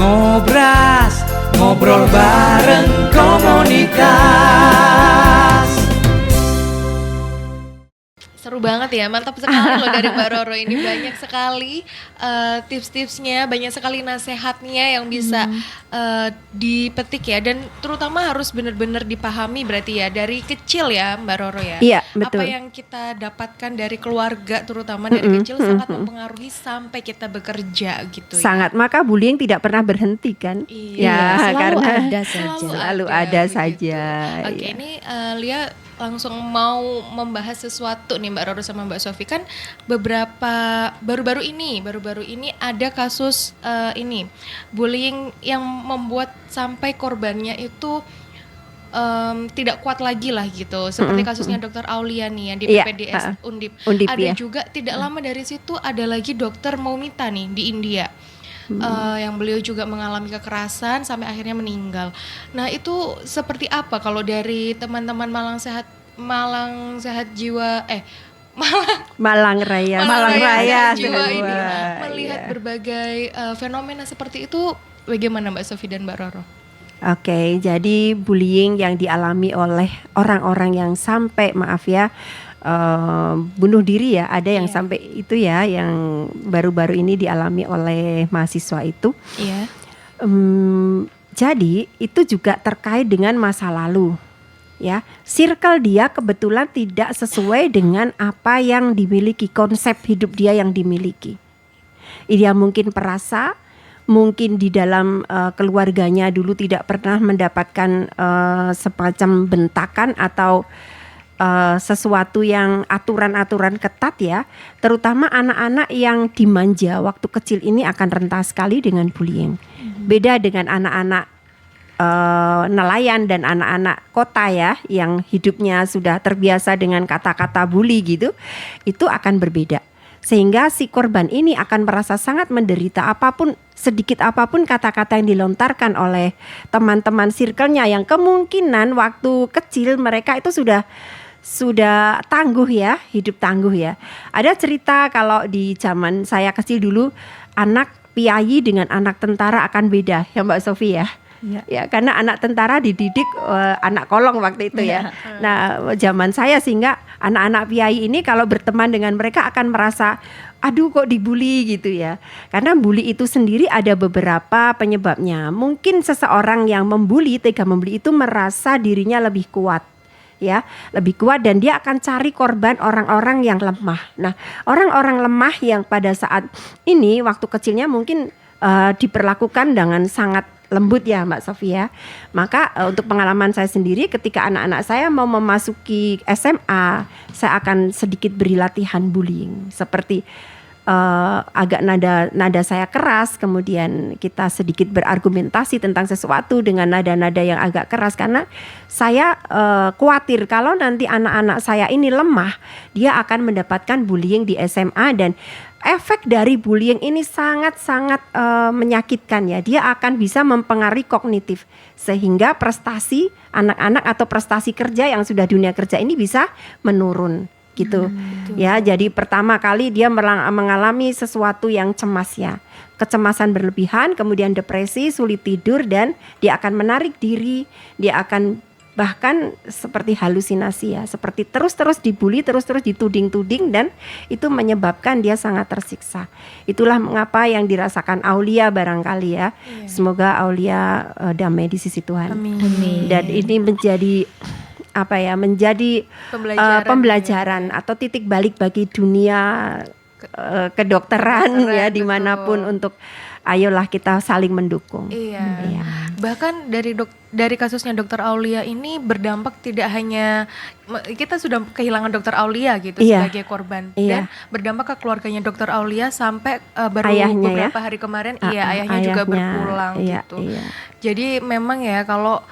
Ngobras, ngobrol bareng komunitas. Seru banget ya, mantap sekali loh dari Mbak Roro ini. Banyak sekali tips-tipsnya, banyak sekali nasihatnya yang bisa dipetik ya. Dan terutama harus benar-benar dipahami berarti ya, dari kecil ya Mbak Roro ya. Iya, betul. Apa yang kita dapatkan dari keluarga terutama dari kecil sangat mempengaruhi sampai kita bekerja gitu ya. Sangat, maka bullying tidak pernah berhenti kan? Iya, selalu karena ada saja. selalu ada begitu. saja. Oke, Iya. ini Lia langsung mau membahas sesuatu nih Mbak Roro sama Mbak Sofi. Kan baru-baru ini ada kasus ini bullying yang membuat sampai korbannya itu tidak kuat lagi lah gitu. Seperti kasusnya Dr. Aulia nih yang di Iya, PPDS Undip. Undip, Ada ya. juga tidak lama dari situ ada lagi Dr. Maumita nih di India. Yang beliau juga mengalami kekerasan sampai akhirnya meninggal. Nah itu seperti apa kalau dari teman-teman Malang Sehat Jiwa Malang Raya Sehat Jiwa Sehat ini Jiwa, melihat iya. berbagai fenomena seperti itu, bagaimana Mbak Sofi dan Mbak Roro? Oke, jadi bullying yang dialami oleh orang-orang yang sampai bunuh diri ya, ada yang Iya. sampai itu ya, yang baru-baru ini dialami oleh mahasiswa itu. Iya. Jadi itu juga terkait dengan masa lalu, ya. Circle dia kebetulan tidak sesuai dengan apa yang dimiliki, konsep hidup dia yang dimiliki. Dia mungkin perasa, mungkin di dalam keluarganya dulu tidak pernah mendapatkan semacam bentakan atau sesuatu yang aturan-aturan ketat ya, terutama anak-anak yang dimanja waktu kecil ini akan rentan sekali dengan bullying. Beda dengan anak-anak nelayan dan anak-anak kota ya, yang hidupnya sudah terbiasa dengan kata-kata bully gitu, itu akan berbeda. Sehingga si korban ini akan merasa sangat menderita, apapun sedikit apapun kata-kata yang dilontarkan oleh teman-teman circle-nya yang kemungkinan waktu kecil mereka itu sudah tangguh ya, hidup tangguh ya. Ada cerita kalau di zaman saya kecil dulu, anak piyayi dengan anak tentara akan beda ya Mbak Sofi ya. Ya, karena anak tentara dididik anak kolong waktu itu ya. Nah, zaman saya sehingga anak-anak piyayi ini kalau berteman dengan mereka akan merasa aduh kok dibully gitu ya. Karena bully itu sendiri ada beberapa penyebabnya. Mungkin seseorang yang tega membuli itu merasa dirinya lebih kuat. Ya, lebih kuat dan dia akan cari korban orang-orang yang lemah. Nah, orang-orang lemah yang pada saat ini waktu kecilnya mungkin diperlakukan dengan sangat lembut ya Mbak Sofia. Maka untuk pengalaman saya sendiri ketika anak-anak saya mau memasuki SMA, saya akan sedikit beri latihan bullying seperti agak nada saya keras, kemudian kita sedikit berargumentasi tentang sesuatu dengan nada-nada yang agak keras karena saya khawatir kalau nanti anak-anak saya ini lemah, dia akan mendapatkan bullying di SMA dan efek dari bullying ini sangat-sangat menyakitkan ya. Dia akan bisa mempengaruhi kognitif sehingga prestasi anak-anak atau prestasi kerja yang sudah dunia kerja ini bisa menurun gitu. Ya, jadi pertama kali dia mengalami sesuatu yang cemas ya. Kecemasan berlebihan, kemudian depresi, sulit tidur dan dia akan menarik diri, dia akan bahkan seperti halusinasi ya, seperti terus-terus dibully, terus-terus dituding-tuding dan itu menyebabkan dia sangat tersiksa. Itulah mengapa yang dirasakan Aulia barangkali ya. Iya. Semoga Aulia damai di sisi Tuhan. Amin. Dan ini menjadi menjadi pembelajaran atau titik balik bagi dunia kedokteran ya, dimanapun untuk ayolah kita saling mendukung. Iya. Bahkan dari kasusnya Dr. Aulia ini berdampak tidak hanya kita sudah kehilangan Dr. Aulia gitu sebagai korban dan berdampak ke keluarganya Dr. Aulia sampai baru ayahnya beberapa hari kemarin ayahnya juga berpulang gitu. Jadi memang ya kalau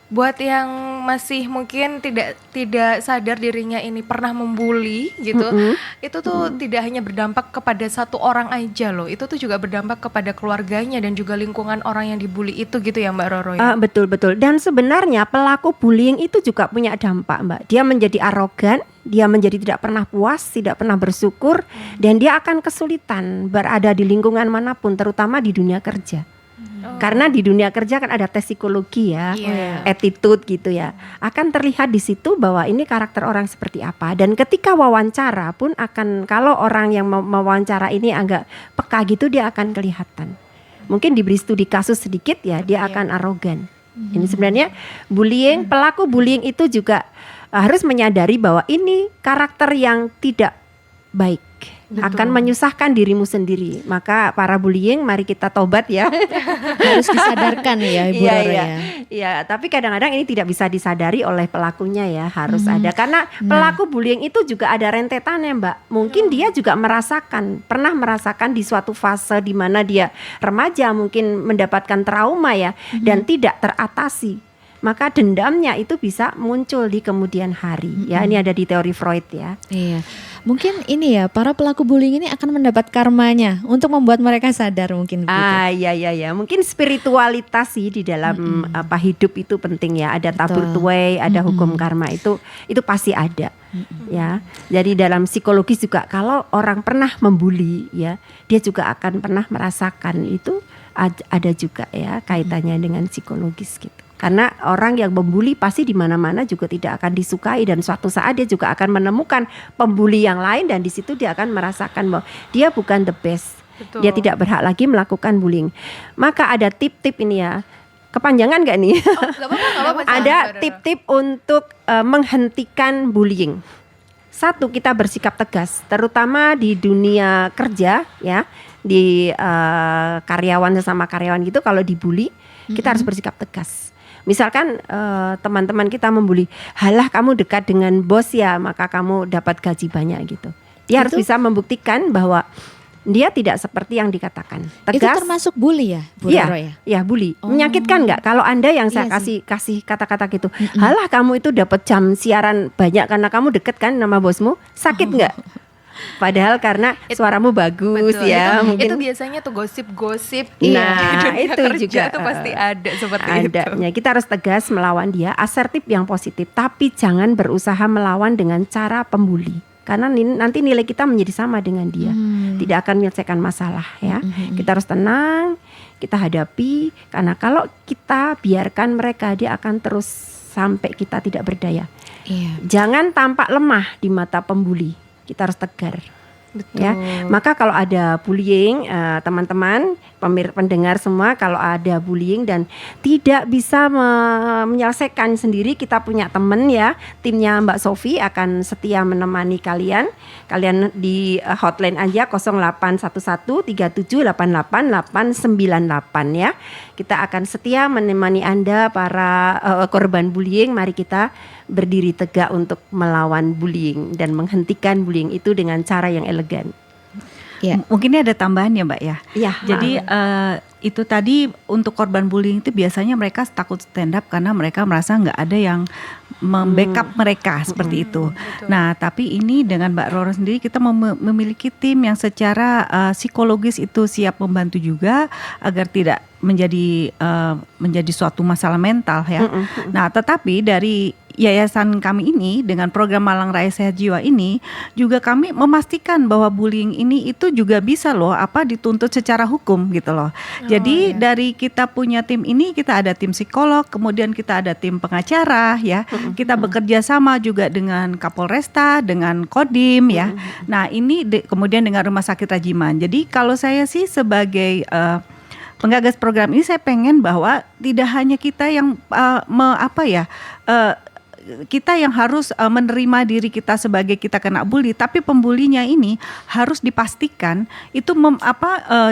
buat yang masih mungkin tidak sadar dirinya ini pernah membuli gitu, itu tuh tidak hanya berdampak kepada satu orang aja loh, itu tuh juga berdampak kepada keluarganya dan juga lingkungan orang yang dibully itu gitu ya Mbak Roro ya? Betul. Dan sebenarnya pelaku bullying itu juga punya dampak Mbak. Dia menjadi arogan, dia menjadi tidak pernah puas, tidak pernah bersyukur, dan dia akan kesulitan berada di lingkungan manapun, terutama di dunia kerja. Karena di dunia kerja kan ada tes psikologi ya, attitude gitu ya. Akan terlihat di situ bahwa ini karakter orang seperti apa. Dan ketika wawancara pun akan, kalau orang yang mewawancara ini agak peka gitu, dia akan kelihatan. Mungkin diberi studi kasus sedikit ya, dia akan arogan. Ini sebenarnya bullying, pelaku bullying itu juga harus menyadari bahwa ini karakter yang tidak baik. Akan menyusahkan dirimu sendiri. Maka para bullying, mari kita tobat ya. Harus disadarkan ya Ibu Roro ya. Iya, tapi kadang-kadang ini tidak bisa disadari oleh pelakunya ya, harus ada. Karena pelaku bullying itu juga ada rentetannya, Mbak. Mungkin dia juga pernah merasakan di suatu fase di mana dia remaja, mungkin mendapatkan trauma ya, dan tidak teratasi. Maka dendamnya itu bisa muncul di kemudian hari. Ya, ini ada di teori Freud ya. Iya. Mungkin ini ya, para pelaku bullying ini akan mendapat karmanya untuk membuat mereka sadar mungkin gitu. Iya. Mungkin spiritualitas sih di dalam hidup itu penting ya. Ada tabur tuai, ada hukum karma, itu pasti ada. Ya. Jadi dalam psikologis juga kalau orang pernah membuli ya, dia juga akan pernah merasakan itu, ada juga ya kaitannya dengan psikologis gitu. Karena orang yang membuli pasti di mana-mana juga tidak akan disukai, dan suatu saat dia juga akan menemukan pembuli yang lain, dan di situ dia akan merasakan bahwa dia bukan the best. Betul. Dia tidak berhak lagi melakukan bullying. Maka ada tip-tip ini ya. Kepanjangan gak nih? Gak apa-apa. Ada tip-tip untuk menghentikan bullying. Satu, kita bersikap tegas, terutama di dunia kerja ya, di karyawan sesama karyawan gitu. Kalau dibully, kita harus bersikap tegas. Misalkan teman-teman kita membuli, halah kamu dekat dengan bos ya, maka kamu dapat gaji banyak gitu. Dia harus bisa membuktikan bahwa dia tidak seperti yang dikatakan. Tegas. Itu termasuk bully ya, Bu Roro ya? Iya, bully. Menyakitkan nggak? Kalau Anda yang saya kasih kata-kata gitu, halah kamu itu dapat jam siaran banyak karena kamu deket kan sama bosmu, sakit nggak? Padahal karena suaramu bagus. Betul, ya. Itu biasanya tuh gosip-gosip. Nah, itu juga itu pasti ada seperti adanya. itu. Kita harus tegas melawan dia, asertif yang positif, tapi jangan berusaha melawan dengan cara pembuli. Karena nanti nilai kita menjadi sama dengan dia, tidak akan menyelesaikan masalah ya. Kita harus tenang, kita hadapi. Karena kalau kita biarkan mereka, dia akan terus sampai kita tidak berdaya. Jangan tampak lemah di mata pembuli. Kita harus tegar. Betul. Ya, maka kalau ada bullying, teman-teman pendengar semua, kalau ada bullying dan tidak bisa menyelesaikan sendiri, kita punya teman ya, timnya Mbak Sofi akan setia menemani kalian. Kalian di hotline aja 081137888898 ya. Kita akan setia menemani Anda para korban bullying. Mari kita berdiri tegak untuk melawan bullying dan menghentikan bullying itu dengan cara yang elegan. Ya. Mungkin ini ada tambahan ya Mbak ya. Ya. Jadi itu tadi untuk korban bullying itu biasanya mereka takut stand up karena mereka merasa nggak ada yang membackup mereka seperti itu. Betul. Nah tapi ini dengan Mbak Roro sendiri kita memiliki tim yang secara psikologis itu siap membantu juga agar tidak menjadi suatu masalah mental ya. Nah tetapi dari yayasan kami ini dengan program Malang Raya Sehat Jiwa ini juga kami memastikan bahwa bullying ini itu juga bisa loh dituntut secara hukum gitu loh. Jadi dari kita punya tim ini, kita ada tim psikolog, kemudian kita ada tim pengacara ya. Kita bekerja sama juga dengan Kapolresta, dengan Kodim ya. Nah ini kemudian dengan Rumah Sakit Rajiman. Jadi kalau saya sih sebagai penggagas program ini, saya pengen bahwa tidak hanya kita yang kita yang harus menerima diri kita sebagai kita kena bully, tapi pembulinya ini harus dipastikan itu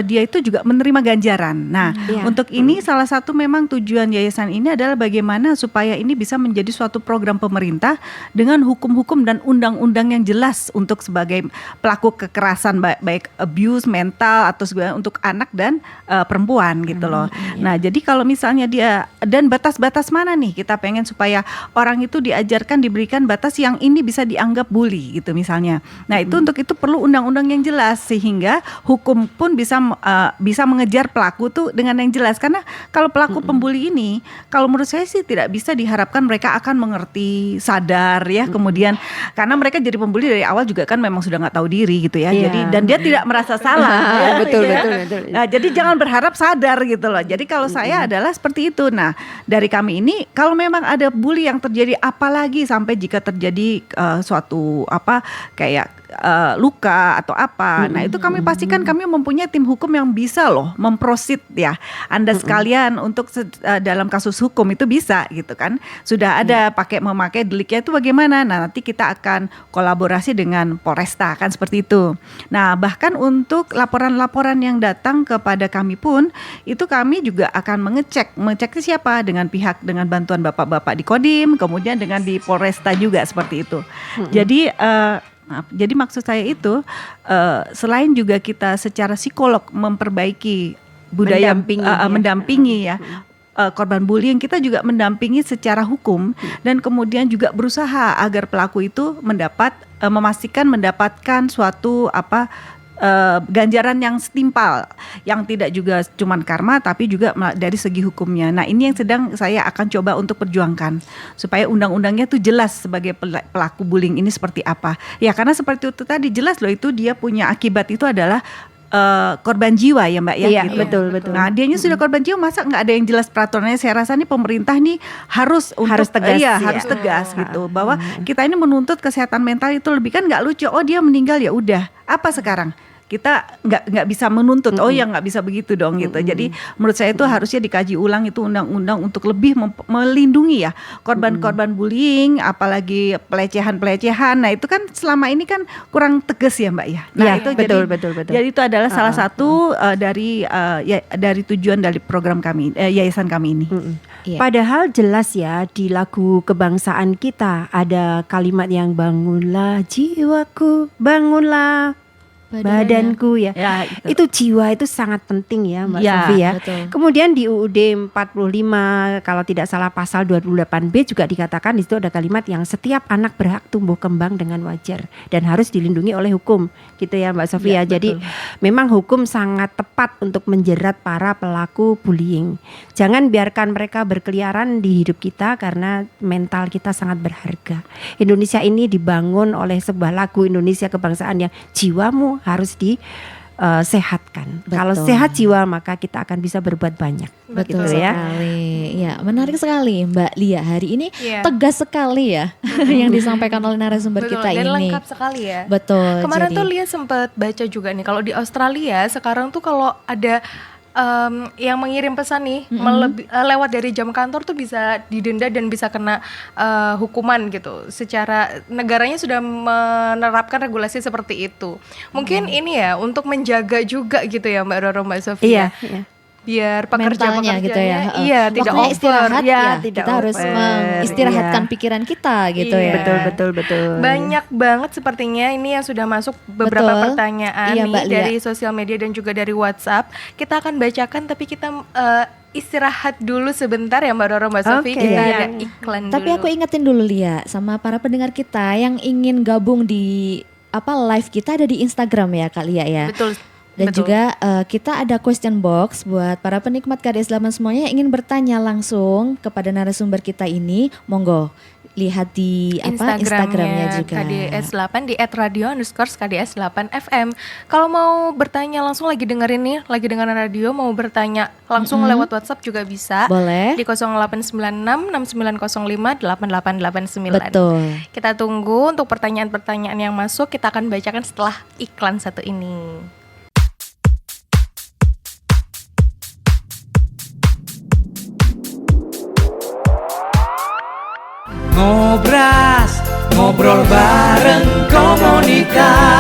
dia itu juga menerima ganjaran. Nah, untuk ini salah satu memang tujuan yayasan ini adalah bagaimana supaya ini bisa menjadi suatu program pemerintah dengan hukum-hukum dan undang-undang yang jelas untuk sebagai pelaku kekerasan baik abuse mental atau untuk anak dan perempuan gitu loh. Nah, jadi kalau misalnya dia dan batas-batas mana nih kita pengen supaya orang itu diajarkan, diberikan batas yang ini bisa dianggap bully gitu misalnya. Nah itu untuk itu perlu undang-undang yang jelas sehingga hukum pun bisa mengejar pelaku tuh dengan yang jelas. Karena kalau pelaku pembuli ini, kalau menurut saya sih tidak bisa diharapkan mereka akan mengerti, sadar ya. Kemudian karena mereka jadi pembuli dari awal juga kan memang sudah nggak tahu diri gitu ya. Jadi dan dia tidak merasa salah. Ya, betul. Nah, jadi jangan berharap sadar gitu loh. Jadi kalau saya adalah seperti itu. Nah, dari kami ini kalau memang ada bully yang terjadi, apalagi sampai jika terjadi suatu kayak luka atau apa. Nah, itu kami pastikan kami mempunyai tim hukum yang bisa loh memprosit ya. Anda sekalian untuk dalam kasus hukum itu bisa gitu kan. Sudah ada memakai deliknya itu bagaimana. Nah, nanti kita akan kolaborasi dengan Polresta kan seperti itu. Nah, bahkan untuk laporan-laporan yang datang kepada kami pun itu kami juga akan mengeceknya siapa dengan bantuan bapak-bapak di Kodim, kemudian dengan di Polresta juga seperti itu. Jadi maksud saya itu selain juga kita secara psikolog memperbaiki budaya mendampingi ya. Korban bullying, kita juga mendampingi secara hukum dan kemudian juga berusaha agar pelaku itu memastikan mendapatkan suatu ganjaran yang setimpal, yang tidak juga cuman karma tapi juga dari segi hukumnya. Nah, ini yang sedang saya akan coba untuk perjuangkan supaya undang-undangnya tuh jelas sebagai pelaku bullying ini seperti apa. Ya, karena seperti itu tadi jelas loh, itu dia punya akibat itu adalah korban jiwa ya Mbak ya. Iya, gitu. betul. Nah, dianya sudah korban jiwa, masa nggak ada yang jelas peraturannya? Saya rasa nih pemerintah nih harus tegas. Harus tegas gitu, bahwa kita ini menuntut kesehatan mental itu lebih, kan nggak lucu. Oh, dia meninggal ya udah. Apa sekarang? Kita nggak bisa menuntut, nggak bisa begitu dong gitu. Jadi menurut saya itu harusnya dikaji ulang itu undang-undang untuk lebih melindungi ya korban-korban bullying, apalagi pelecehan. Nah itu kan selama ini kan kurang tegas ya Mbak ya. Nah itu betul. Jadi itu adalah salah satu dari tujuan dari program kami, yayasan kami ini. Iya. Padahal jelas ya di lagu kebangsaan kita ada kalimat yang bangunlah jiwaku, bangunlah badanku ya. Itu jiwa itu sangat penting ya Mbak Sofi ya. Betul. Kemudian di UUD 45 kalau tidak salah pasal 28B juga dikatakan di situ ada kalimat yang setiap anak berhak tumbuh kembang dengan wajar dan harus dilindungi oleh hukum. Gitu ya Mbak Sofi ya. Jadi memang hukum sangat tepat untuk menjerat para pelaku bullying. Jangan biarkan mereka berkeliaran di hidup kita karena mental kita sangat berharga. Indonesia ini dibangun oleh sebuah lagu Indonesia kebangsaan yang jiwamu harus disehatkan. Kalau sehat jiwa maka kita akan bisa berbuat banyak. Betul gitu sekali. Ya, menarik sekali Mbak Lia. Hari ini tegas sekali ya yang disampaikan oleh narasumber kita dan ini. lengkap sekali ya. Betul. Kemarin tuh Lia sempat baca juga nih, kalau di Australia sekarang tuh kalau ada yang mengirim pesan nih lewat dari jam kantor tuh bisa didenda dan bisa kena hukuman gitu. Secara negaranya sudah menerapkan regulasi seperti itu. Mungkin ini ya untuk menjaga juga gitu ya Mbak Roro, Mbak Sofia. Iya. Biar pekerja-pekerjanya gitu ya. tidak over. istirahat Kita harus mengistirahatkan pikiran kita gitu ya. Betul. Banyak banget sepertinya ini yang sudah masuk beberapa pertanyaan nih dari sosial media dan juga dari WhatsApp. Kita akan bacakan tapi kita istirahat dulu sebentar ya Mbak Roro, Mbak Sofi. Kita ada iklan dulu. Tapi aku ingetin dulu Lia sama para pendengar kita yang ingin gabung di live kita ada di Instagram ya Kak Lia ya. Betul. Dan juga kita ada question box buat para penikmat KDS 8 semuanya yang ingin bertanya langsung kepada narasumber kita ini. Monggo lihat di Instagramnya juga KDS 8 di @radio_KDS8FM. Kalau mau bertanya langsung lagi dengerin radio, mau bertanya langsung lewat WhatsApp juga bisa. Boleh. Di 089669058889. Betul. Kita tunggu untuk pertanyaan-pertanyaan yang masuk. Kita akan bacakan setelah iklan satu ini. Ngobras, ngobrol bareng komunitas.